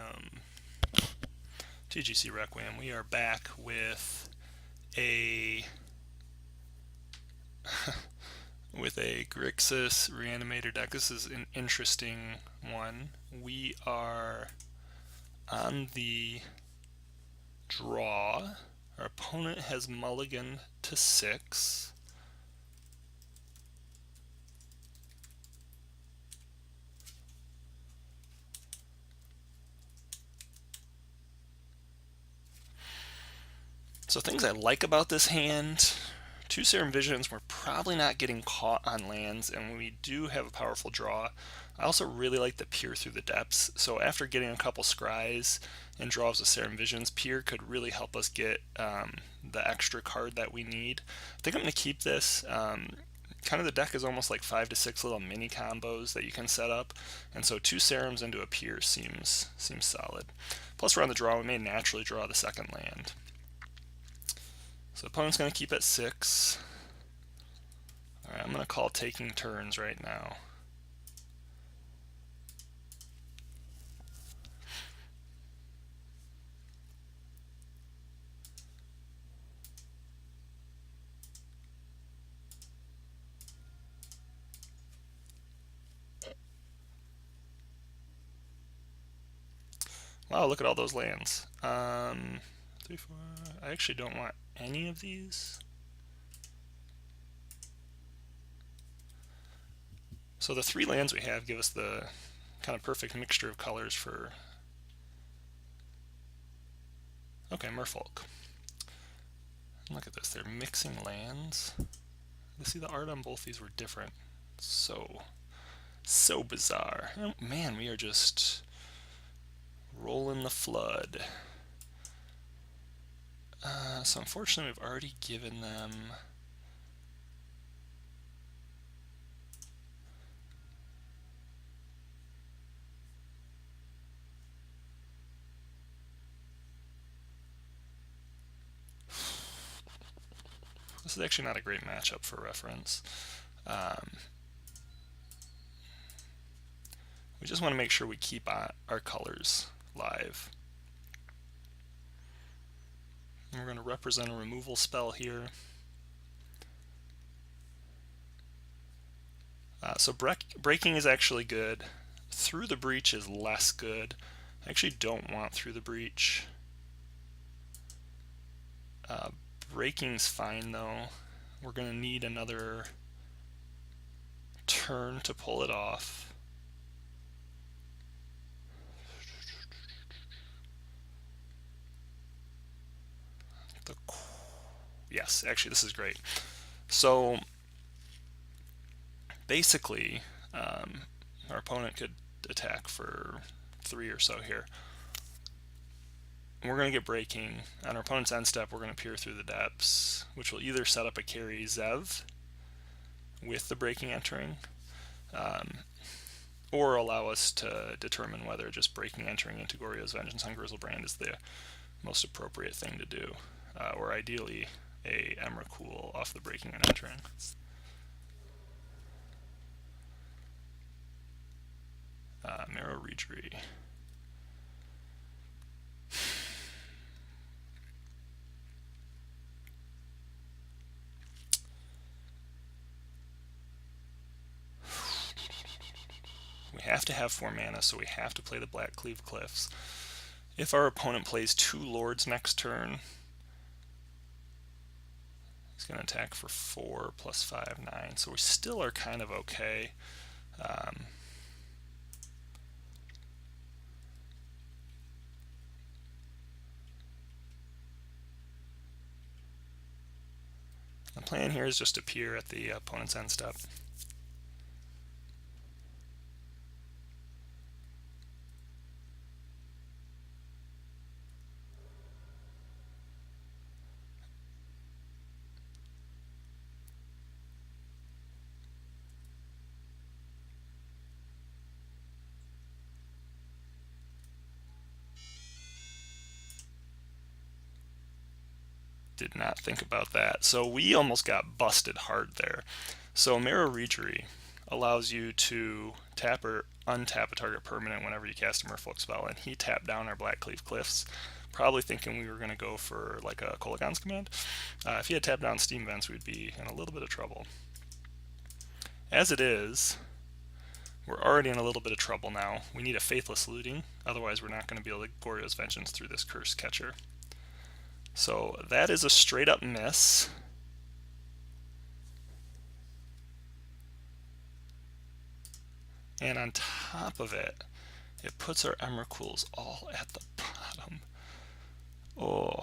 Requiem. TGC Requiem. We are back with a with a Grixis Reanimator deck. This is an interesting one. We are on the draw. Our opponent has mulliganed to 6. So things I like about this hand: 2 Serum Visions, we're probably not getting caught on lands, and we do have a powerful draw. I also really like the Peer through the depths, so after getting a couple scries and draws of Serum Visions, Peer could really help us get the extra card that we need. I think I'm going to keep this. Kind of the deck is almost like 5 to 6 little mini combos that you can set up, and so 2 Serums into a Peer seems solid. Plus we're on the draw, we may naturally draw the second land. So opponent's going to keep at 6. Alright, I'm going to call taking turns right now. Wow, look at all those lands. 3, 4. I actually don't want any of these. So the 3 lands we have give us the kind of perfect mixture of colors for... Okay, Merfolk. Look at this, they're mixing lands. You see the art on both these were different. So bizarre. Oh, man, we are just rolling the flood. So unfortunately we've already given them... This is actually not a great matchup for reference. We just want to make sure we keep our colors live. And we're going to represent a removal spell here. So breaking is actually good. Through the Breach is less good. I actually don't want Through the Breach. Breaking's fine though. We're going to need another turn to pull it off. Yes, actually this is great. So basically our opponent could attack for 3 or so here. We're going to get breaking. On our opponent's end step, we're going to Peer through the depths, which will either set up a carry Zev with the breaking entering, or allow us to determine whether just breaking entering into Goryo's Vengeance on Grizzlebrand is the most appropriate thing to do, or ideally a Emrakul off the breaking and entering. Marrow Reedry. We have to have 4 mana, so we have to play the Black Cleave Cliffs. If our opponent plays 2 Lords next turn, he's going to attack for 4 plus 5, 9. So we still are kind of okay. The plan here is just to Peer at the opponent's end step. Did not think about that. So we almost got busted hard there. So Marrow Reedry allows you to tap or untap a target permanent whenever you cast a Merfolk spell, and he tapped down our Blackcleave Cliffs, probably thinking we were going to go for like a Kolaghan's Command. If he had tapped down Steam Vents, we'd be in a little bit of trouble. As it is, we're already in a little bit of trouble now. We need a Faithless Looting, otherwise we're not going to be able to Goryo's Vengeance through this Curse Catcher. So that is a straight up miss. And on top of it, it puts our Emrakul's all at the bottom. Oh.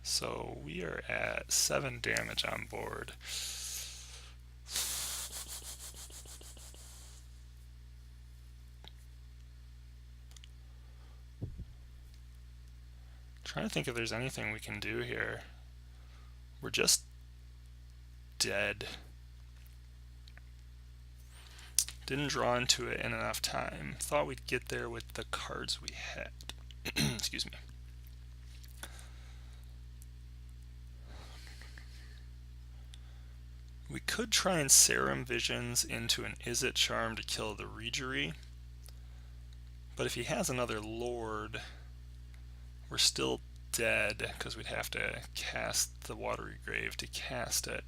So we are at 7 damage on board. Trying to think if there's anything we can do here. We're just dead. Didn't draw into it in enough time. Thought we'd get there with the cards we had. Excuse me. We could try and Serum Visions into an Izzet Charm to kill the Reejerey. But if he has another Lord, we're still dead because we'd have to cast the Watery Grave to cast it.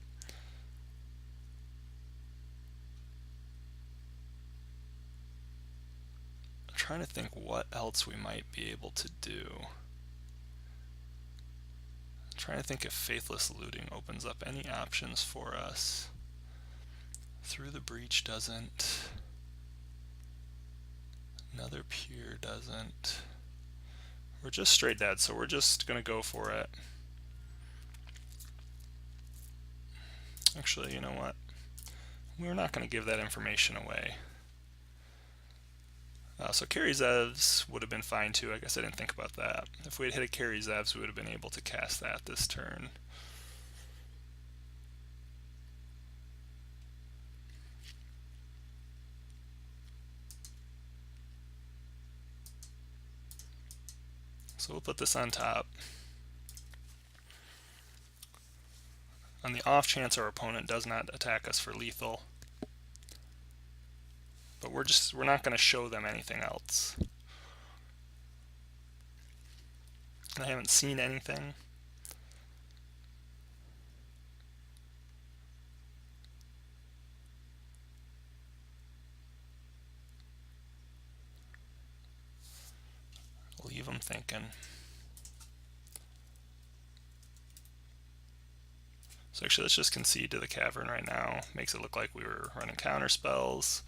I'm trying to think what else we might be able to do. I'm trying to think if Faithless Looting opens up any options for us. Through the Breach doesn't. Another Pier doesn't. We're just straight dead, so we're just going to go for it. Actually, you know what? We're not going to give that information away. So Carry Zevs would have been fine too. I guess I didn't think about that. If we had hit a Carry Zevs, we would have been able to cast that this turn. So we'll put this on top. On the off chance our opponent does not attack us for lethal. But we're not going to show them anything else. I haven't seen anything. Leave them thinking. So actually, let's just concede to the Cavern right now. Makes it look like we were running counter spells.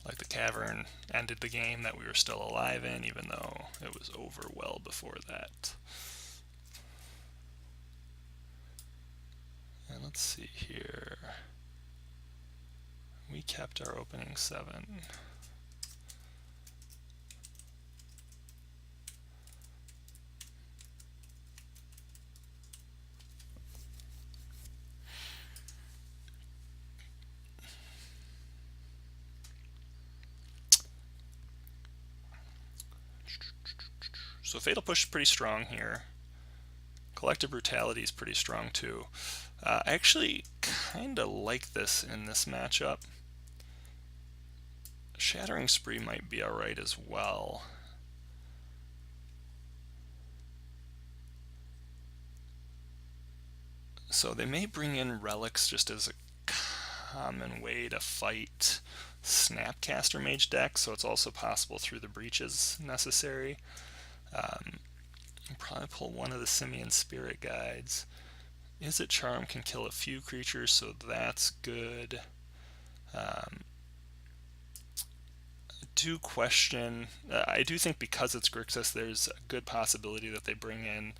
Like the Cavern ended the game that we were still alive in, even though it was over well before that. And let's see here. We kept our opening 7. So Fatal Push is pretty strong here. Collective Brutality is pretty strong too. I actually kind of like this in this matchup. Shattering Spree might be alright as well. So they may bring in Relics just as a common way to fight Snapcaster Mage decks, so it's also possible through the breaches necessary. Probably pull one of the Simian Spirit Guides. Izzet Charm can kill a few creatures, so that's good. I do question. I do think because it's Grixis, there's a good possibility that they bring in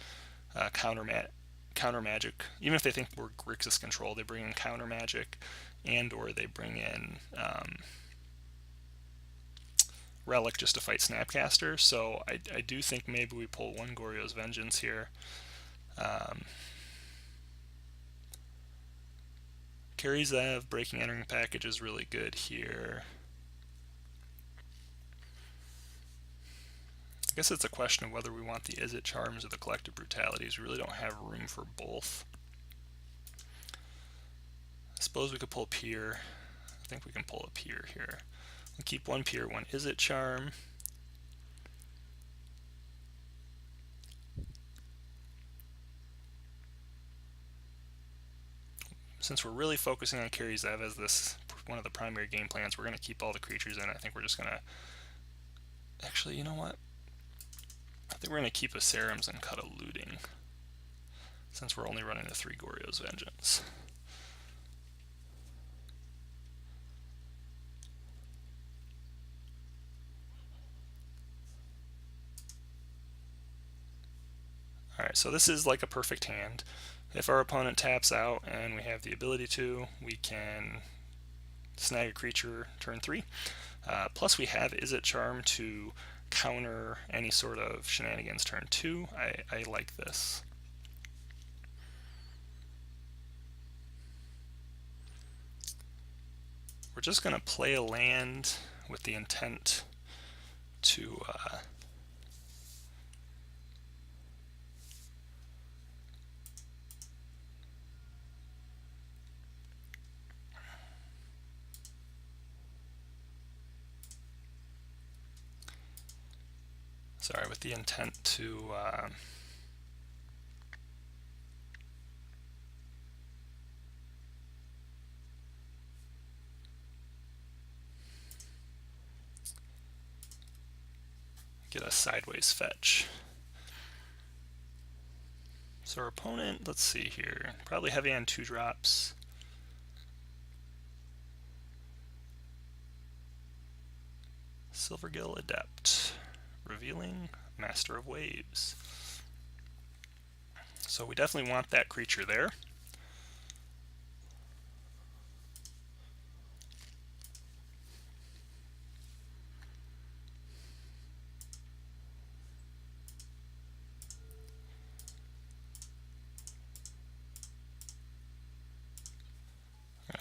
counter magic. Even if they think we're Grixis control, they bring in counter magic, and/or they bring in Relic just to fight Snapcaster. So I do think maybe we pull one Goryo's Vengeance here. Carry Zev, Breaking Entering Package is really good here. guess it's a question of whether we want the Is It Charms or the Collective Brutalities. We really don't have room for both. I suppose we could pull Peer. I think we can pull a Peer here. We'll keep one Peer, one Is It Charm. Since we're really focusing on Carry Zev as this one of the primary game plans, we're going to keep all the creatures in. I think we're just going to... Actually, you know what? I think we're going to keep a Serums and cut a Looting, since we're only running the 3 Goryo's Vengeance. Alright, so this is like a perfect hand. If our opponent taps out and we have the ability to, we can snag a creature turn 3. Plus we have Is It Charm to counter any sort of shenanigans turn 2. I like this. We're just going to play a land with the intent to get a sideways fetch. So our opponent, let's see here, probably heavy on 2-drops. Silvergill Adept, revealing Master of Waves. So we definitely want that creature there.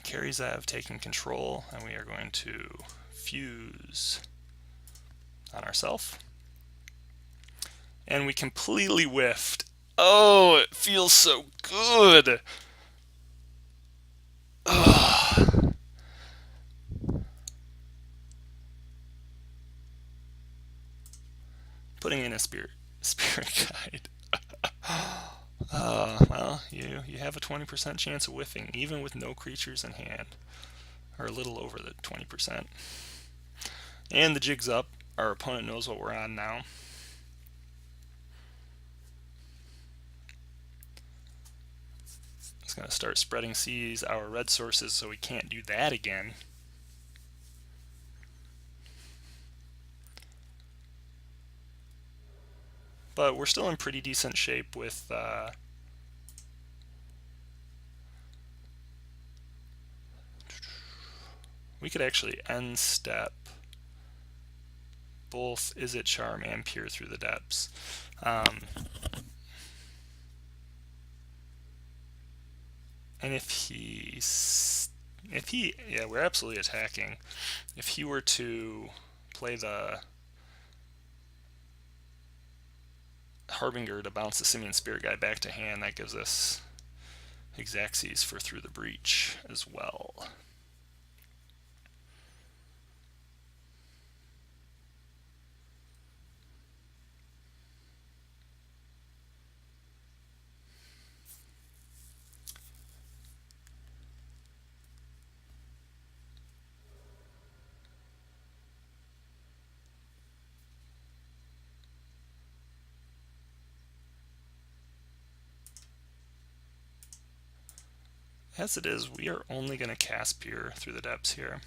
Carry Zev taking control, and we are going to fuse on ourselves. And we completely whiffed. Oh, it feels so good. Oh. Putting in a spirit guide. Well, you have a 20% chance of whiffing, even with no creatures in hand, or a little over the 20%. And the jig's up. Our opponent knows what we're on now. It's going to start spreading seas, our red sources, so we can't do that again. But we're still in pretty decent shape with we could actually end step both Is It Charm and Peer Through the Depths. And yeah, we're absolutely attacking. If he were to play the Harbinger to bounce the Simian Spirit Guide back to hand, that gives us Xaxes for Through the Breach as well. As it is, we are only going to cast Peer Through the Depths here.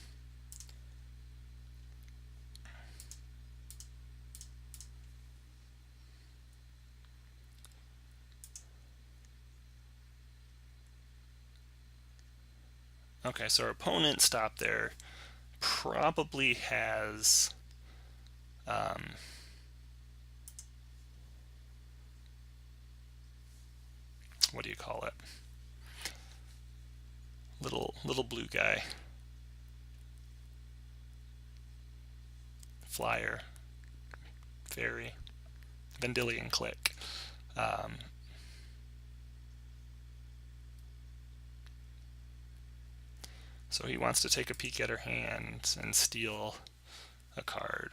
Okay, so our opponent stopped there. Probably has what do you call it? Little blue guy. Flyer. Fairy. Vendilion Click. So he wants to take a peek at her hand and steal a card.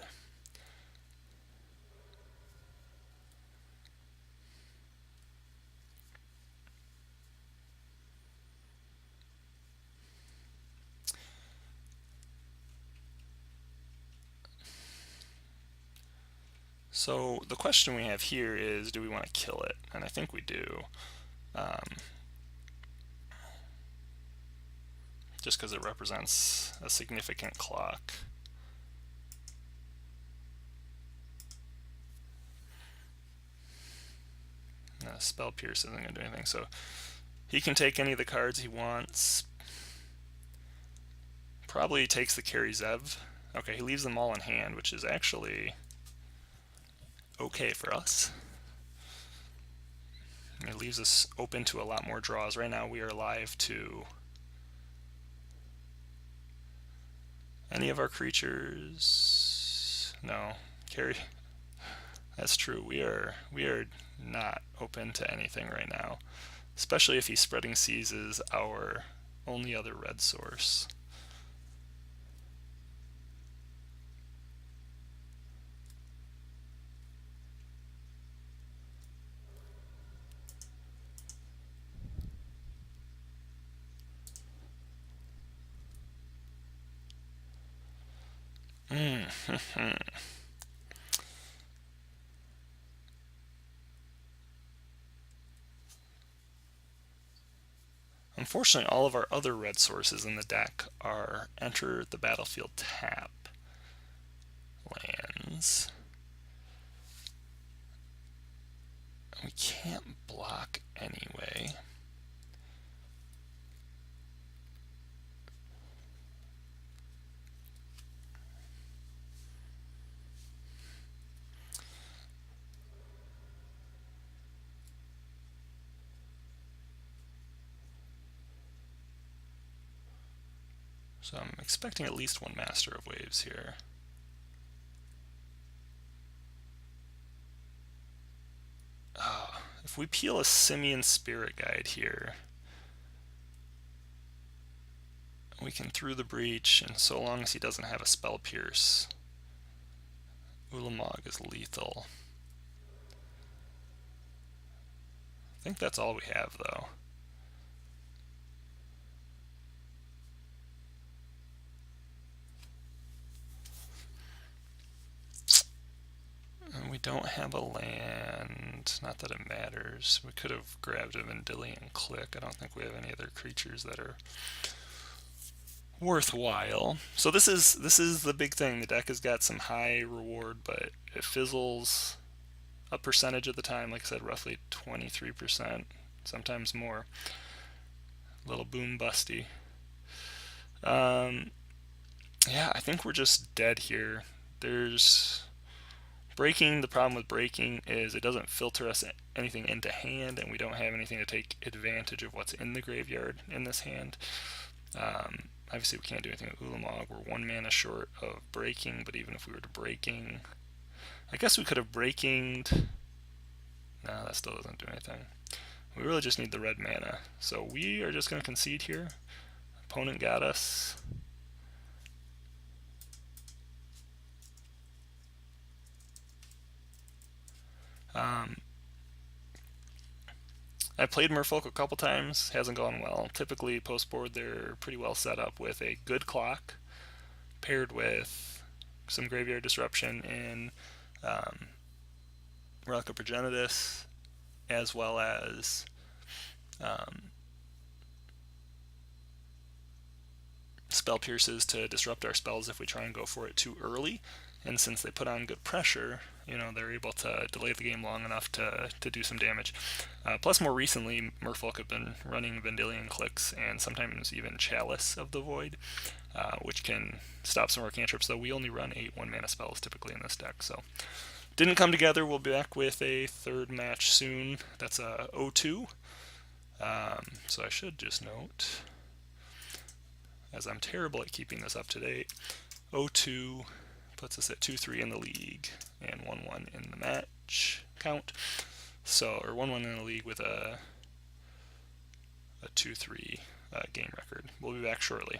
So the question we have here is, do we want to kill it? And I think we do. Just because it represents a significant clock. Spell Pierce isn't going to do anything, so he can take any of the cards he wants. Probably takes the Carry Zev. Okay, he leaves them all in hand, which is actually okay for us. And it leaves us open to a lot more draws. Right now we are live to any of our creatures. No, carry. That's true. We are not open to anything right now, especially if he's Spreading Seas is our only other red source. Unfortunately, all of our other red sources in the deck are Enter the Battlefield tap lands. We can't block anyway. So I'm expecting at least one Master of Waves here. If we peel a Simian Spirit Guide here, we can Through the Breach, and so long as he doesn't have a Spell Pierce, Ulamog is lethal. I think that's all we have, though. And we don't have a land, not that it matters. We could have grabbed a Vendilion Click. I don't think we have any other creatures that are worthwhile. So this is the big thing. The deck has got some high reward, but it fizzles a percentage of the time. Like I said, roughly 23%, sometimes more. A little boom busty. Yeah, I think we're just dead here. There's breaking. The problem with breaking is it doesn't filter us anything into hand, and we don't have anything to take advantage of what's in the graveyard in this hand. Obviously, we can't do anything with Ulamog. We're 1 mana short of breaking, but even if we were to breaking, I guess we could have breakinged. No, that still doesn't do anything. We really just need the red mana. So we are just going to concede here. Opponent got us. I've played Merfolk a couple times, hasn't gone well. Typically, post-board, they're pretty well set up with a good clock, paired with some graveyard disruption in Relic of Progenitus, as well as Spell Pierces to disrupt our spells if we try and go for it too early. And since they put on good pressure, they're able to delay the game long enough to do some damage. Plus, more recently, Merfolk have been running Vendilion Clicks and sometimes even Chalice of the Void, which can stop some of our cantrips, though we only run 8 1-mana spells typically in this deck. So, didn't come together. We'll be back with a third match soon. That's a 0-2. So I should just note, as I'm terrible at keeping this up to date, 0-2 puts us at 2-3 in the league and 1-1 in the match. match count. So, or 1-1 in the league with a 2-3 game record. We'll be back shortly.